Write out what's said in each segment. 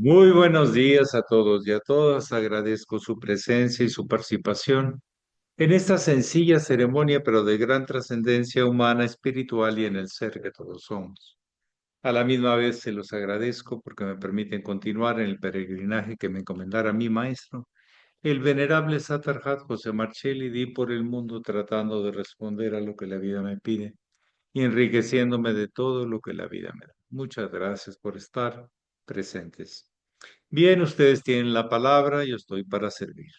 Muy buenos días a todos y a todas. Agradezco su presencia y su participación en esta sencilla ceremonia, pero de gran trascendencia humana, espiritual y en el ser que todos somos. A la misma vez se los agradezco porque me permiten continuar en el peregrinaje que me encomendara mi maestro, el venerable Satarhat José Marcelli. Di por el mundo tratando de responder a lo que la vida me pide y enriqueciéndome de todo lo que la vida me da. Muchas gracias por estar presentes. Bien, ustedes tienen la palabra, yo estoy para servir.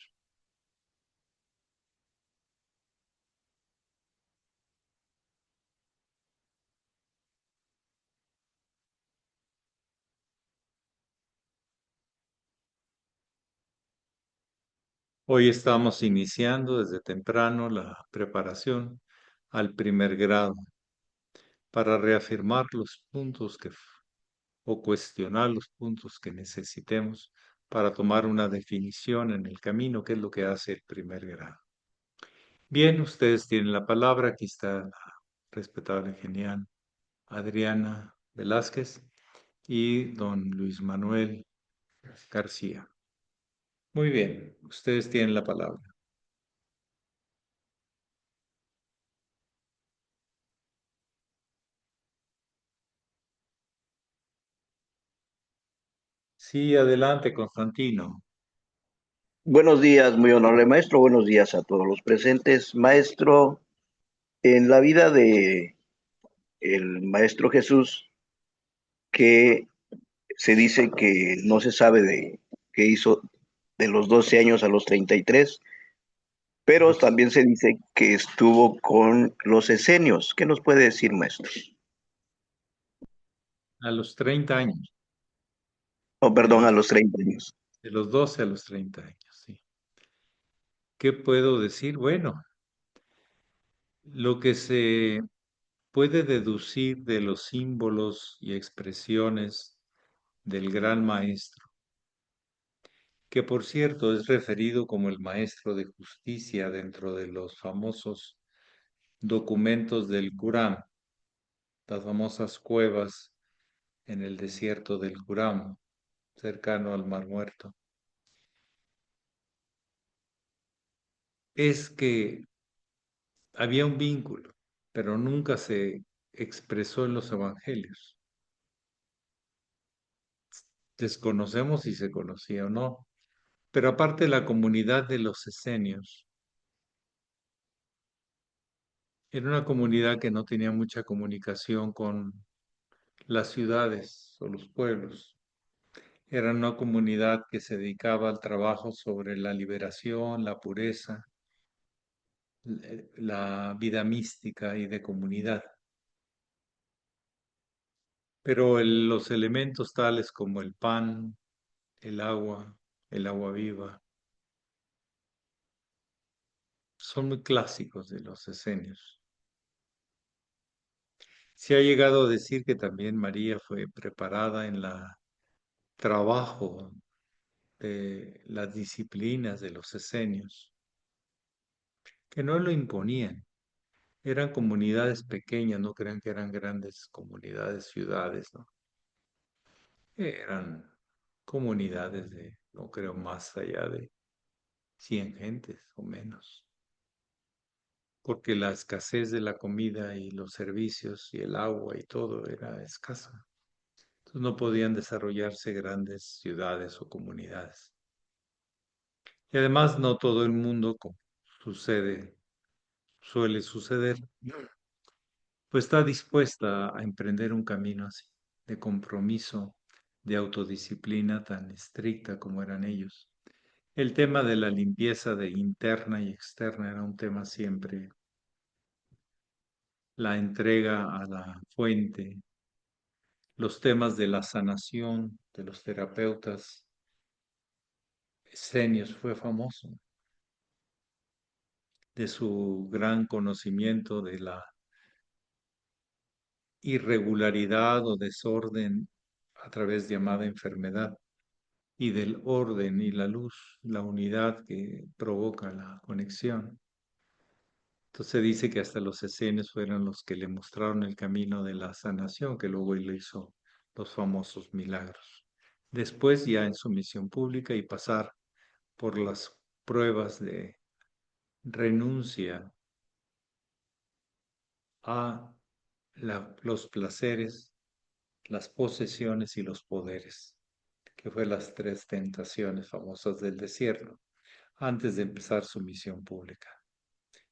Hoy estamos iniciando desde temprano la preparación al primer grado para reafirmar los puntos o cuestionar los puntos que necesitemos para tomar una definición en el camino, que es lo que hace el primer grado. Bien, ustedes tienen la palabra. Aquí está la respetable genial Adriana Velázquez y don Luis Manuel García. Muy bien, ustedes tienen la palabra. Sí, adelante, Constantino. Buenos días, muy honorable maestro. Buenos días a todos los presentes. Maestro, en la vida de el maestro Jesús, que se dice que no se sabe de qué hizo de los 12 años a los 33, pero Los- también se dice que estuvo con los esenios. ¿Qué nos puede decir, maestro? a los 30 años, Oh, de perdón, a los, los 30 años. de los 12 a los 30 años, sí. ¿Qué puedo decir? Bueno, lo que se puede deducir de los símbolos y expresiones del gran maestro, que por cierto es referido como el maestro de justicia dentro de los famosos documentos del Corán, las famosas cuevas en el desierto del Juramo, cercano al Mar Muerto, es que había un vínculo, pero nunca se expresó en los evangelios. Desconocemos si se conocía o no, pero aparte la comunidad de los esenios era una comunidad que no tenía mucha comunicación con las ciudades o los pueblos. Era una comunidad que se dedicaba al trabajo sobre la liberación, la pureza, la vida mística y de comunidad. Pero los elementos tales como el pan, el agua viva, son muy clásicos de los esenios. Se ha llegado a decir que también María fue preparada en la trabajo de las disciplinas de los esenios, que no lo imponían. Eran comunidades pequeñas, no crean que eran grandes comunidades, ciudades, ¿no? Eran comunidades de, no creo, más allá de 100 gentes o menos, porque la escasez de la comida y los servicios y el agua y todo era escasa. Entonces no podían desarrollarse grandes ciudades o comunidades. Y además no todo el mundo, como sucede, suele suceder, pues está dispuesta a emprender un camino así, de compromiso, de autodisciplina tan estricta como eran ellos. El tema de la limpieza de interna y externa era un tema siempre, la entrega a la fuente, los temas de la sanación de los terapeutas. Senios fue famoso de su gran conocimiento de la irregularidad o desorden a través de llamada enfermedad y del orden y la luz, la unidad que provoca la conexión. Entonces se dice que hasta los esenios fueron los que le mostraron el camino de la sanación, que luego él hizo los famosos milagros. después ya en su misión pública y pasar por las pruebas de renuncia a los placeres, las posesiones y los poderes, que fue las tres tentaciones famosas del desierto, antes de empezar su misión pública.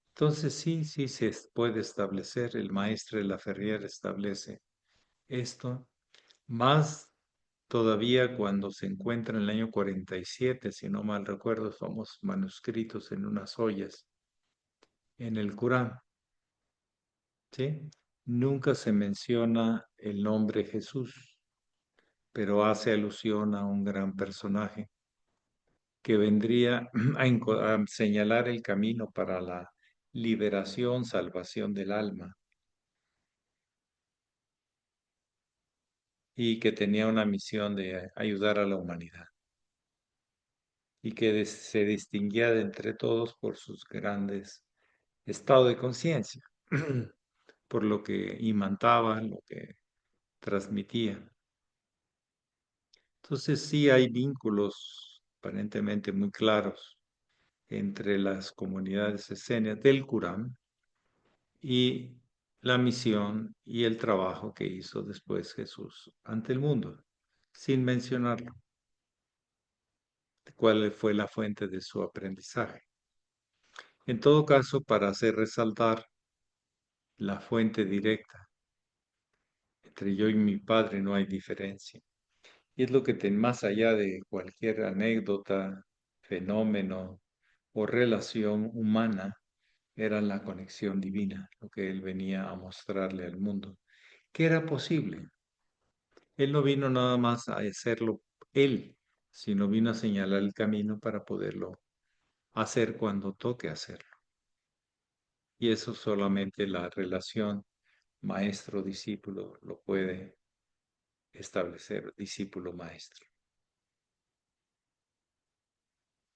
Entonces sí, sí se puede establecer, el maestre de la Ferrier establece esto, más todavía cuando se encuentra en el año 47, si no mal recuerdo, famosos manuscritos en unas ollas en el Corán, ¿sí? Nunca se menciona el nombre Jesús, pero hace alusión a un gran personaje que vendría a señalar el camino para la liberación, salvación del alma, y que tenía una misión de ayudar a la humanidad, y que se distinguía de entre todos por sus grandes estado de conciencia, por lo que imantaba, lo que transmitía. Entonces sí hay vínculos aparentemente muy claros entre las comunidades escénicas del Corán y la misión y el trabajo que hizo después Jesús ante el mundo, sin mencionarlo, cuál fue la fuente de su aprendizaje. En todo caso, para hacer resaltar la fuente directa, entre yo y mi padre no hay diferencia. Y es lo que más allá de cualquier anécdota, fenómeno o relación humana, era la conexión divina, lo que él venía a mostrarle al mundo, que era posible. Él no vino nada más a hacerlo él, sino vino a señalar el camino para poderlo hacer cuando toque hacerlo. Y eso solamente la relación maestro-discípulo lo puede establecer, discípulo-maestro.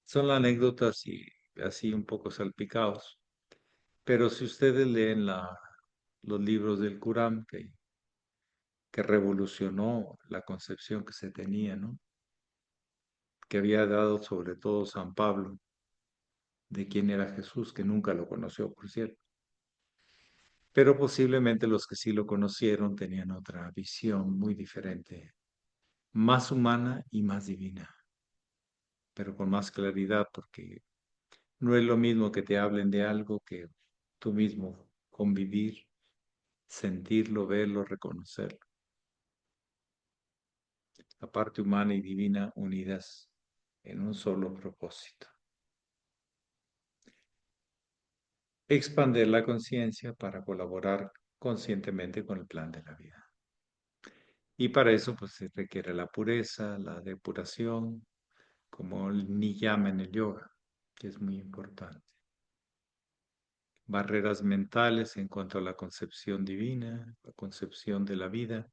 Son anécdotas y así un poco salpicados, pero si ustedes leen los libros del Corán, que revolucionó la concepción que se tenía, ¿no? Que había dado sobre todo San Pablo de quién era Jesús, que nunca lo conoció, por cierto. Pero posiblemente los que sí lo conocieron tenían otra visión muy diferente, más humana y más divina, pero con más claridad, porque no es lo mismo que te hablen de algo que tú mismo convivir, sentirlo, verlo, reconocerlo. La parte humana y divina unidas en un solo propósito. Expander la conciencia para colaborar conscientemente con el plan de la vida. Y para eso pues se requiere la pureza, la depuración, como el niyama en el yoga, que es muy importante. Barreras mentales en cuanto a la concepción divina, la concepción de la vida,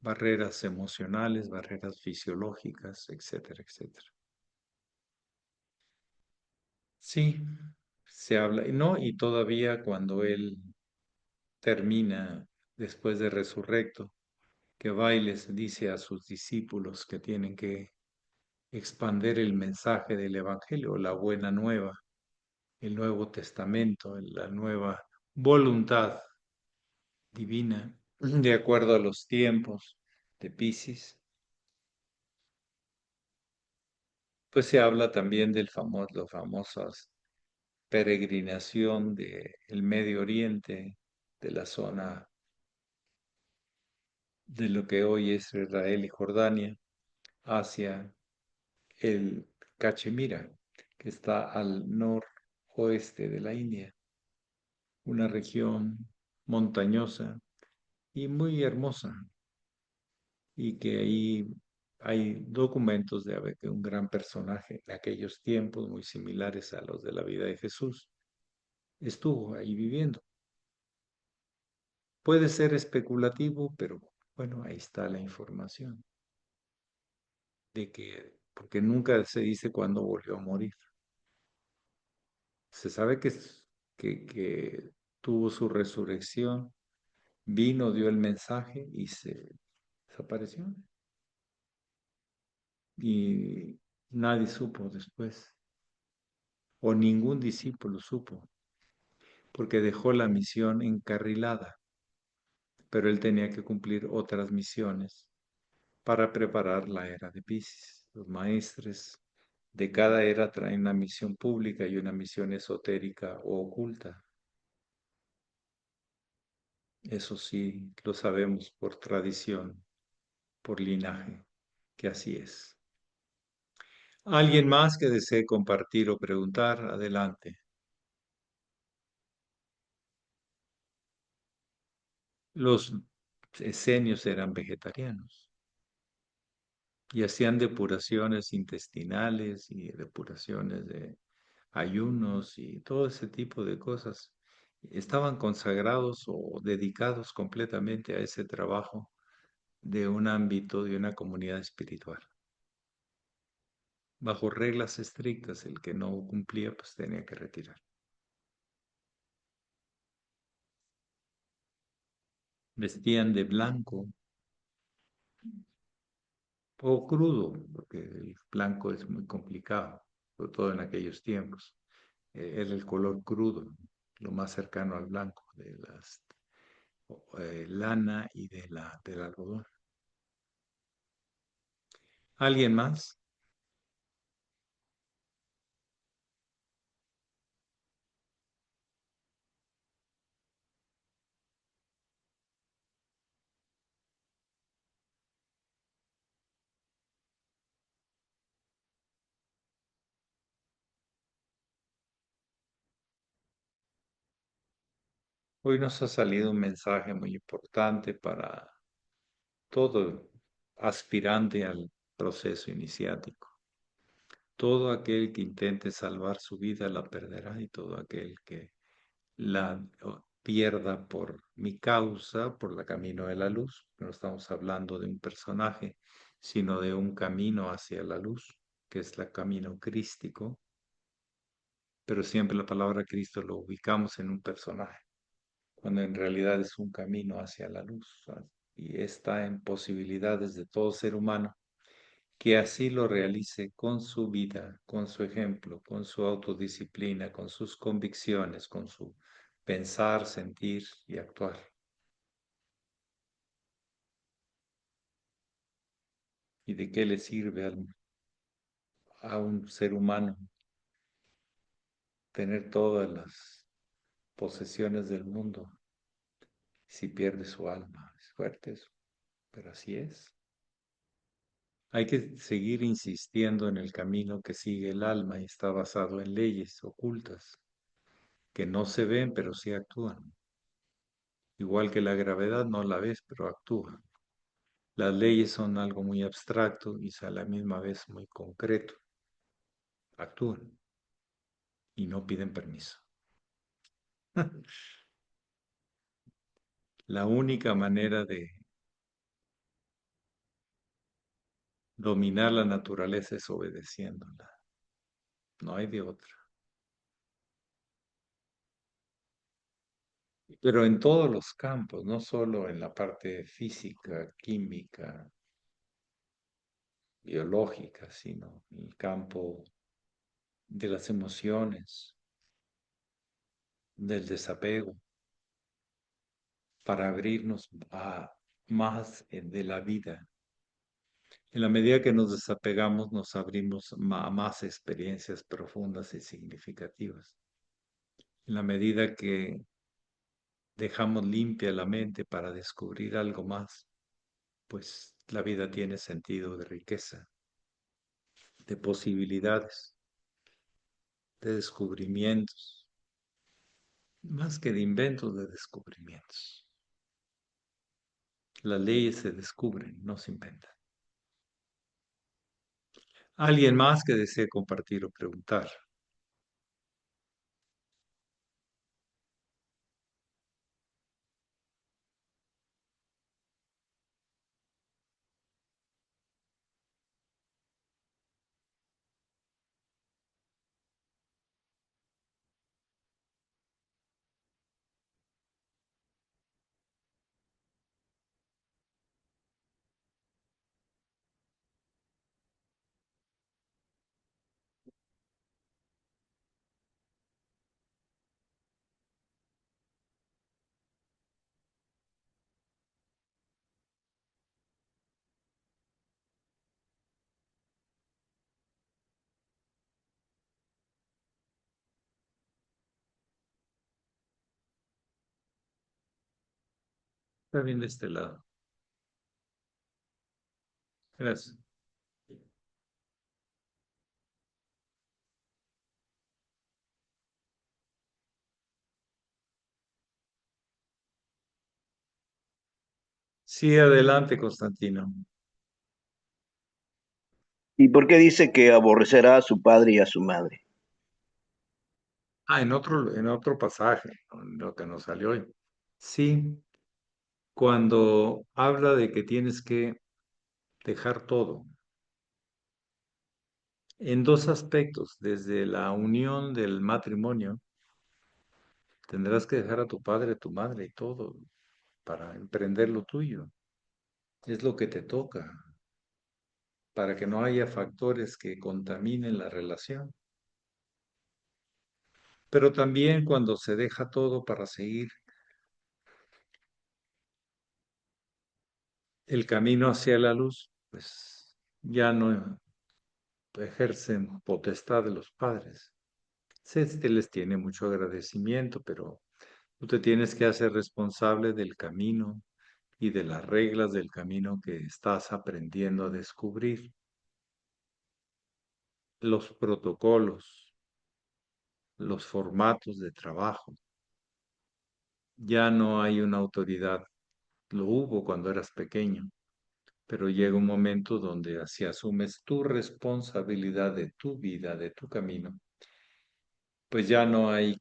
barreras emocionales, barreras fisiológicas, etcétera, etcétera. Sí, se habla, no, y todavía cuando él termina después de resurrecto, que va y les dice a sus discípulos que tienen que expander el mensaje del Evangelio, la buena nueva, el Nuevo Testamento, la nueva voluntad divina, de acuerdo a los tiempos de Piscis. Pues se habla también del famoso, famosas peregrinación del Medio Oriente, de la zona de lo que hoy es Israel y Jordania, hacia el Cachemira, que está al noroeste de la India, una región montañosa y muy hermosa, y que ahí hay documentos de que un gran personaje de aquellos tiempos, muy similares a los de la vida de Jesús, estuvo ahí viviendo. Puede ser especulativo, pero bueno, ahí está la información de que, porque nunca se dice cuándo volvió a morir. Se sabe que tuvo su resurrección, vino, dio el mensaje y se desapareció. y nadie supo después, o ningún discípulo supo, porque dejó la misión encarrilada, pero él tenía que cumplir otras misiones para preparar la era de Piscis. Los maestres de cada era traen una misión pública y una misión esotérica o oculta. Eso sí, lo sabemos por tradición, por linaje, que así es. ¿Alguien más que desee compartir o preguntar? Adelante. Los esenios eran vegetarianos y hacían depuraciones intestinales y depuraciones de ayunos y todo ese tipo de cosas. Estaban consagrados o dedicados completamente a ese trabajo de un ámbito, de una comunidad espiritual. Bajo reglas estrictas, el que no cumplía pues tenía que retirar. Vestían de blanco o crudo, porque el blanco es muy complicado, sobre todo en aquellos tiempos. Era el color crudo, lo más cercano al blanco de las lana y del algodón. ¿Alguien más? Hoy nos ha salido un mensaje muy importante para todo aspirante al proceso iniciático. Todo aquel que intente salvar su vida la perderá y todo aquel que la pierda por mi causa, por el camino de la luz. No estamos hablando de un personaje, sino de un camino hacia la luz, que es el camino crístico, pero siempre la palabra Cristo lo ubicamos en un personaje, cuando en realidad es un camino hacia la luz, ¿sabes? Y está en posibilidades de todo ser humano que así lo realice con su vida, con su ejemplo, con su autodisciplina, con sus convicciones, con su pensar, sentir y actuar. ¿Y de qué le sirve a un ser humano tener todas las posesiones del mundo si pierde su alma? Es fuerte eso, pero así es. Hay que seguir insistiendo en el camino que sigue el alma y está basado en leyes ocultas que no se ven, pero sí actúan. Igual que la gravedad no la ves, pero actúa. Las leyes son algo muy abstracto y a la misma vez muy concreto. Actúan y no piden permiso. La única manera de dominar la naturaleza es obedeciéndola. No hay de otra. Pero en todos los campos, no solo en la parte física, química, biológica, sino en el campo de las emociones, del desapego, para abrirnos a más de la vida. En la medida que nos desapegamos, nos abrimos a más experiencias profundas y significativas. En la medida que dejamos limpia la mente para descubrir algo más, pues la vida tiene sentido de riqueza, de posibilidades, de descubrimientos, más que de inventos, de descubrimientos. Las leyes se descubren, no se inventan. ¿Alguien más que desee compartir o preguntar? Está bien de este lado. Gracias. Sí, adelante, Constantino. ¿Y por qué dice que aborrecerá a su padre y a su madre? Ah, en otro pasaje, ¿no? En lo que nos salió hoy. Sí, cuando habla de que tienes que dejar todo, en dos aspectos, desde la unión del matrimonio, tendrás que dejar a tu padre, a tu madre y todo para emprender lo tuyo. Es lo que te toca, para que no haya factores que contaminen la relación. Pero también cuando se deja todo para seguir el camino hacia la luz, pues ya no ejercen potestad de los padres. Se les tiene mucho agradecimiento, pero tú te tienes que hacer responsable del camino y de las reglas del camino que estás aprendiendo a descubrir. Los protocolos, los formatos de trabajo. Ya no hay una autoridad. Lo hubo cuando eras pequeño, pero llega un momento donde así asumes tu responsabilidad de tu vida, de tu camino, pues ya no hay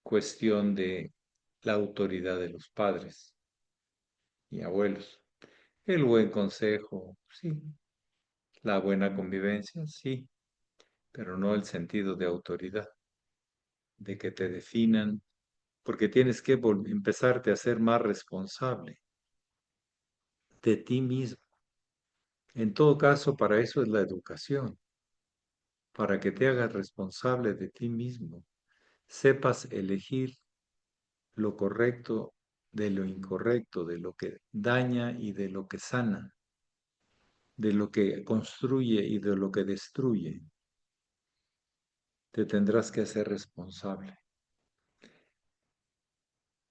cuestión de la autoridad de los padres y abuelos. El buen consejo, sí. La buena convivencia, sí, pero no el sentido de autoridad, de que te definan, porque tienes que empezarte a ser más responsable de ti mismo. En todo caso, para eso es la educación, para que te hagas responsable de ti mismo, sepas elegir lo correcto de lo incorrecto, de lo que daña y de lo que sana, de lo que construye y de lo que destruye. Te tendrás que hacer responsable.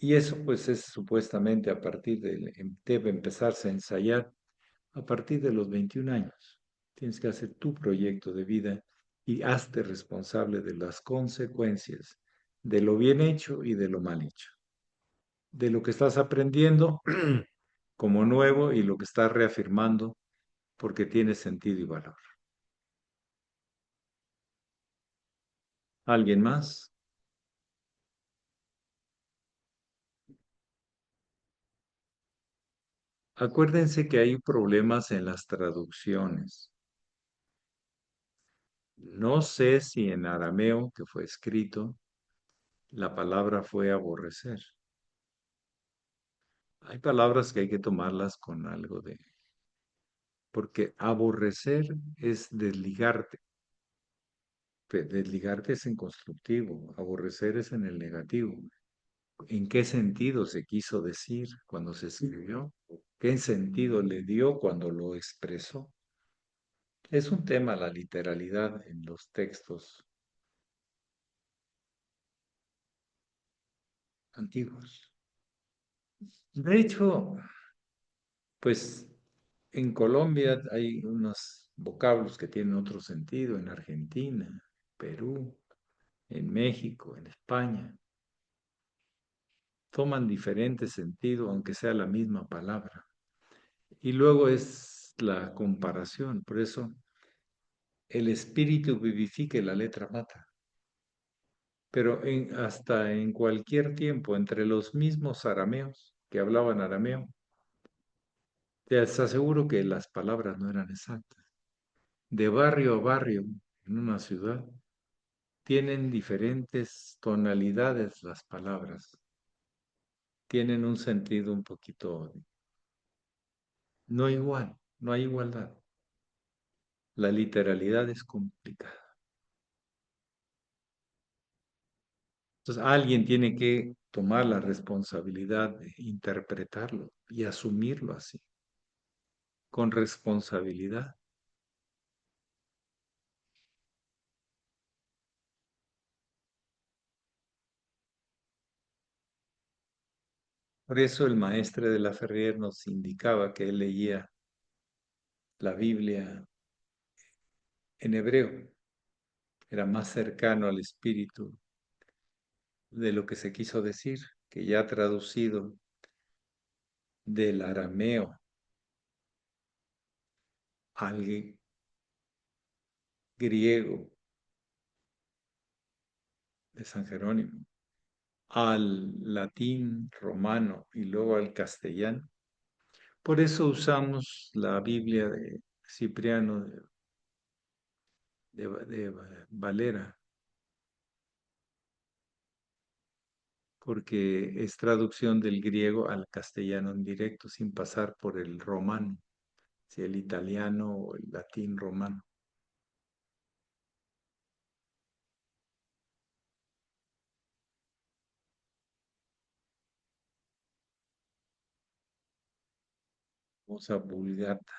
Y eso pues es supuestamente a partir de, debe empezarse a ensayar a partir de los 21 años. Tienes que hacer tu proyecto de vida y hazte responsable de las consecuencias de lo bien hecho y de lo mal hecho, de lo que estás aprendiendo como nuevo y lo que estás reafirmando porque tiene sentido y valor. ¿Alguien más? Acuérdense que hay problemas en las traducciones. No sé si en arameo que fue escrito la palabra fue aborrecer. Hay palabras que hay que tomarlas con algo de... Porque aborrecer es desligarte. Desligarte es en constructivo, aborrecer es en el negativo. ¿En qué sentido se quiso decir cuando se escribió? ¿Qué sentido le dio cuando lo expresó? Es un tema la literalidad en los textos antiguos. De hecho, pues en Colombia hay unos vocablos que tienen otro sentido, en Argentina, Perú, en México, en España. Toman diferente sentido, aunque sea la misma palabra. Y luego es la comparación. Por eso el espíritu vivifica y la letra mata. Pero hasta en cualquier tiempo, entre los mismos arameos que hablaban arameo, te aseguro que las palabras no eran exactas. De barrio a barrio, en una ciudad, tienen diferentes tonalidades las palabras. Tienen un sentido un poquito, no igual, no hay igualdad. La literalidad es complicada. Entonces, alguien tiene que tomar la responsabilidad de interpretarlo y asumirlo así, con responsabilidad. Por eso el maestre de la Ferrier nos indicaba que él leía la Biblia en hebreo, era más cercano al espíritu de lo que se quiso decir, que ya traducido del arameo al griego de San Jerónimo, al latín romano y luego al castellano. Por eso usamos la Biblia de Cipriano de Valera, porque es traducción del griego al castellano en directo, sin pasar por el romano, si el italiano o el latín romano. Cosa vulgata.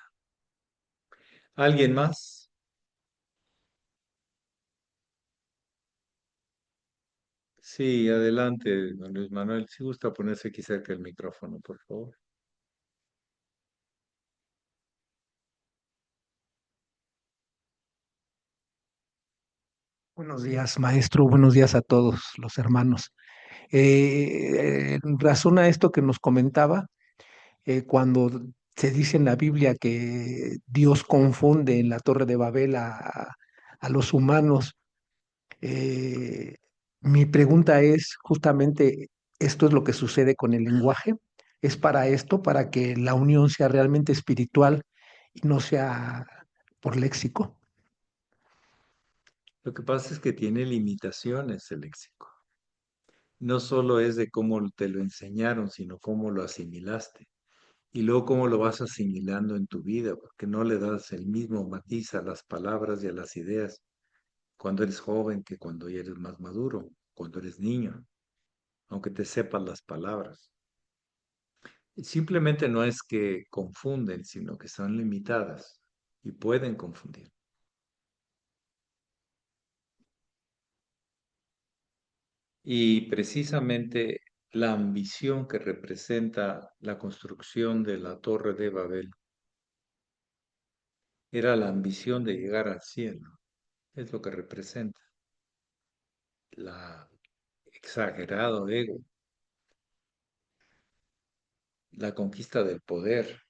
¿Alguien más? Sí, adelante, don Luis Manuel. Si gusta ponerse aquí cerca del micrófono, por favor. Buenos días, maestro. Buenos días a todos los hermanos. En razón a esto que nos comentaba, cuando se dice en la Biblia que Dios confunde en la Torre de Babel a los humanos, eh, mi pregunta es justamente, ¿esto es lo que sucede con el lenguaje? ¿Es para esto, para que la unión sea realmente espiritual y no sea por léxico? Lo que pasa es que tiene limitaciones el léxico. No solo es de cómo te lo enseñaron, sino cómo lo asimilaste. Y luego cómo lo vas asimilando en tu vida, porque no le das el mismo matiz a las palabras y a las ideas cuando eres joven que cuando ya eres más maduro, cuando eres niño, aunque te sepas las palabras. Simplemente no es que confunden, sino que son limitadas y pueden confundir. Y precisamente la ambición que representa la construcción de la Torre de Babel era la ambición de llegar al cielo. Es lo que representa la exagerado ego, la conquista del poder.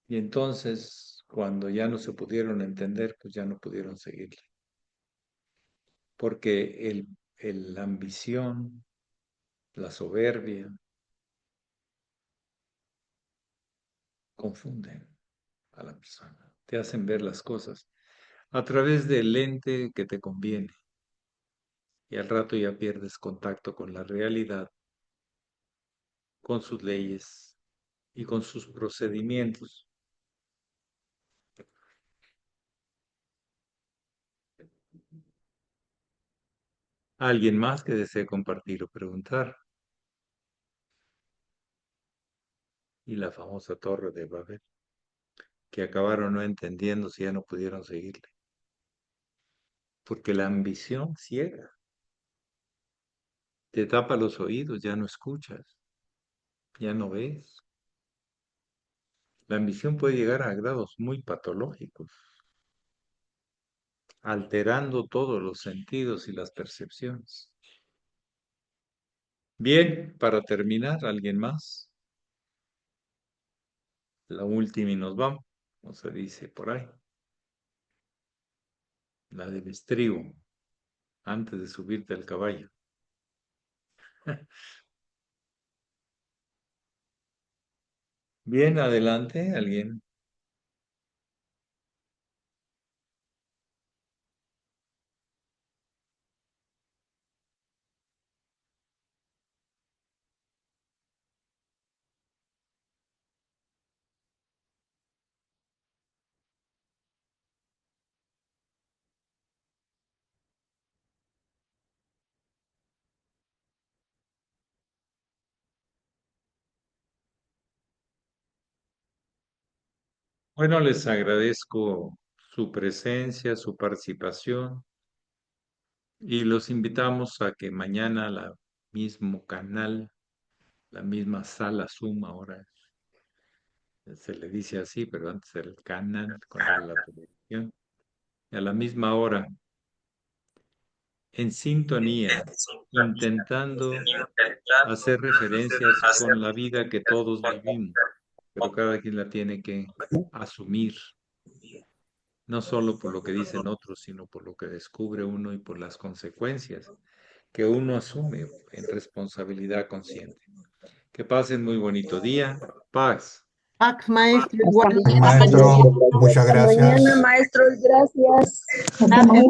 Y entonces, cuando ya no se pudieron entender, pues ya no pudieron seguirle. Porque la ambición, la soberbia, confunden a la persona. Te hacen ver las cosas a través del lente que te conviene. Y al rato ya pierdes contacto con la realidad, con sus leyes y con sus procedimientos. ¿Alguien más que desee compartir o preguntar? Y la famosa Torre de Babel, que acabaron no entendiendo si ya no pudieron seguirle. Porque la ambición ciega, te tapa los oídos, ya no escuchas, ya no ves. La ambición puede llegar a grados muy patológicos, alterando todos los sentidos y las percepciones. Bien, para terminar, ¿alguien más? La última y nos vamos, como se dice por ahí. La del estribo, antes de subirte al caballo. Bien, adelante, alguien. Bueno, les agradezco su presencia, su participación y los invitamos a que mañana a la mismo canal, la misma sala Zoom ahora. Se le dice así, pero antes era el canal cuando era la televisión. Y a la misma hora, en sintonía, intentando hacer referencias con la vida que todos vivimos, pero cada quien la tiene que asumir, no solo por lo que dicen otros, sino por lo que descubre uno y por las consecuencias que uno asume en responsabilidad consciente. Que pasen muy bonito día. Paz. Maestro, Hasta igual. mañana. Maestro, muchas Hasta mañana, gracias. maestros. Gracias. Hasta mañana.